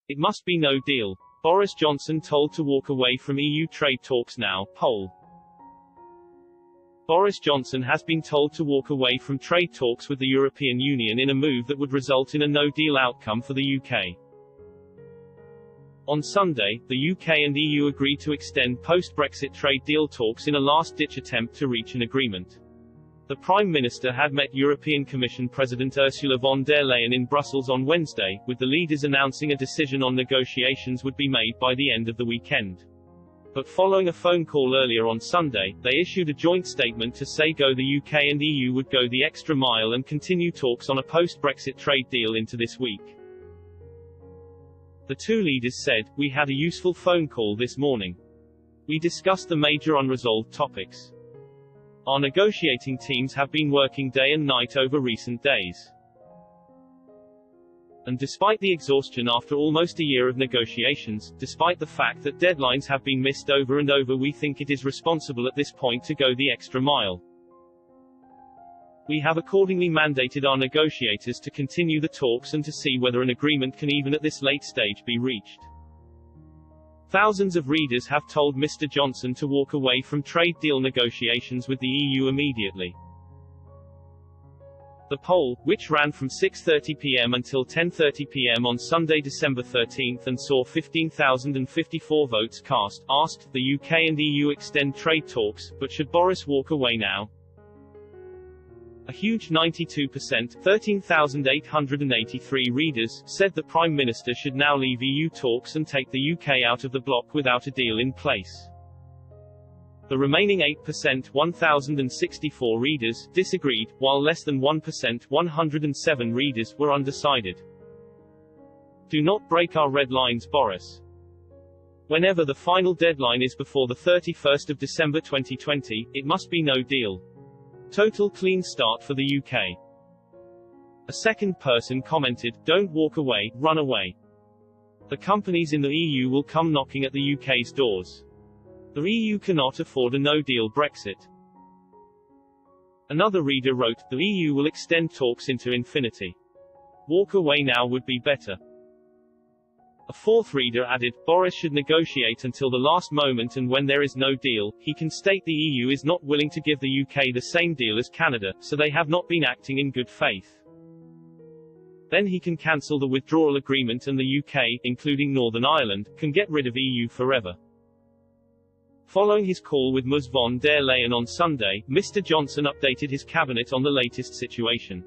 It must be no deal. Boris Johnson told to walk away from EU trade talks now, poll. Boris Johnson has been told to walk away from trade talks with the European Union in a move that would result in a no-deal outcome for the UK. On Sunday, the UK and EU agreed to extend post-Brexit trade deal talks in a last-ditch attempt to reach an agreement. The Prime Minister had met European Commission President Ursula von der Leyen in Brussels on Wednesday, with the leaders announcing a decision on negotiations would be made by the end of the weekend. But following a phone call earlier on Sunday, they issued a joint statement to say the UK and EU would go the extra mile and continue talks on a post-Brexit trade deal into this week. The two leaders said, "We had a useful phone call this morning. We discussed the major unresolved topics. Our negotiating teams have been working day and night over recent days. And despite the exhaustion after almost a year of negotiations, despite the fact that deadlines have been missed over and over, we think it is responsible at this point to go the extra mile. We have accordingly mandated our negotiators to continue the talks and to see whether an agreement can even at this late stage be reached." Thousands of readers have told Mr. Johnson to walk away from trade deal negotiations with the EU immediately. The poll, which ran from 6:30 p.m. until 10:30 p.m. on Sunday, December 13 and saw 15,054 votes cast, asked, the UK and EU extend trade talks, but should Boris walk away now? A huge 92%, 13,883 readers, said the Prime Minister should now leave EU talks and take the UK out of the bloc without a deal in place. The remaining 8%, 1,064 readers, disagreed, while less than 1%, 107 readers, were undecided. Do not break our red lines, Boris. Whenever the final deadline is before the 31st of December 2020, it must be no deal. Total clean start for the UK. A second person commented, "Don't walk away, run away. The companies in the EU will come knocking at the UK's doors. The EU cannot afford a no-deal Brexit." Another reader wrote, "The EU will extend talks into infinity. Walk away now would be better." A fourth reader added, "Boris should negotiate until the last moment, and when there is no deal, he can state the EU is not willing to give the UK the same deal as Canada, so they have not been acting in good faith. Then he can cancel the withdrawal agreement and the UK, including Northern Ireland, can get rid of EU forever." Following his call with Ms von der Leyen on Sunday, Mr. Johnson updated his cabinet on the latest situation.